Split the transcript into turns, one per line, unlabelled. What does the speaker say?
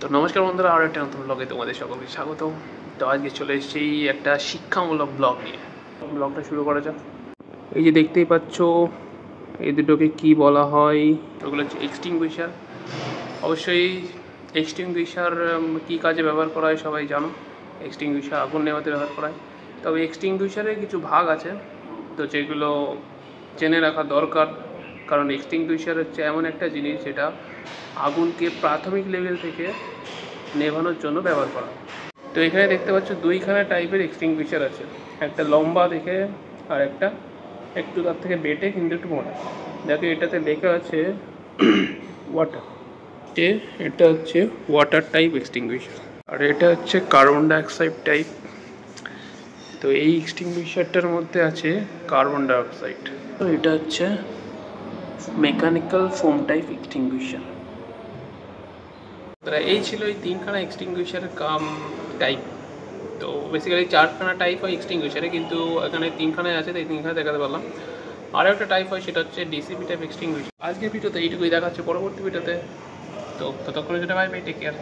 তো নমস্কার বন্ধুরা, আরও একটা নতুন ব্লগে তোমাদের সকলকে স্বাগত। তো আজকে চলে এসেছি একটা শিক্ষামূলক ব্লগ নিয়ে। ব্লগটা শুরু করা যাক। এই যে দেখতেই পাচ্ছ, এই দুটোকে কি বলা হয়, ওগুলো হচ্ছে এক্সটিংগুইশার। অবশ্যই এক্সটিংগুইশার কী কাজে ব্যবহার করা হয় সবাই জানো। এক্সটিংগুইশার আগুন নেভাতে ব্যবহার করা হয়। তবে এক্সটিংগুইশারের কিছু ভাগ আছে, তো যেগুলো জেনে রাখা দরকার। কারণ এক্সটিংগুইশার হচ্ছে এমন একটা জিনিস যেটা আগুনকে প্রাথমিক লেভেল থেকে নেভানোর জন্য ব্যবহার করা হয়। তো এখানে দেখতে পাচ্ছ দুইখানা টাইপের এক্সটিংগুইশার আছে, একটা লম্বা দেখে আর একটা একটু তার থেকে বেটে কিন্তু একটু মোটা। দেখো এটাতে লেখা আছে ওয়াটার, এটা হচ্ছে ওয়াটার টাইপ এক্সটিংগুইশার, আর এটা হচ্ছে কার্বন ডাইঅক্সাইড টাইপ। তো এই এক্সটিংগুইশারটার মধ্যে আছে কার্বন ডাইঅক্সাইড। তো এটা হচ্ছে মেকানিক্যাল ফোম টাইপ এক্সটিংগুইশার। এই ছিল এই তিনখানা এক্সটিংগুইশার টাইপ। তো বেসিক্যালি চারখানা টাইপ হয় এক্সটিংগুইশারে, কিন্তু এখানে তিনখানায় আছে, তাই তিনখানা দেখাতে পারলাম। আরও একটা টাইপ হয়, সেটা হচ্ছে ডিসিপি টাইপ এক্সটিংগুইশার। আজকের ভিডিওতে এইটুকুই, দেখাচ্ছে পরবর্তী ভিডিওতে। তো ততক্ষণে যেটা, বাই বাই, টেক কেয়ার।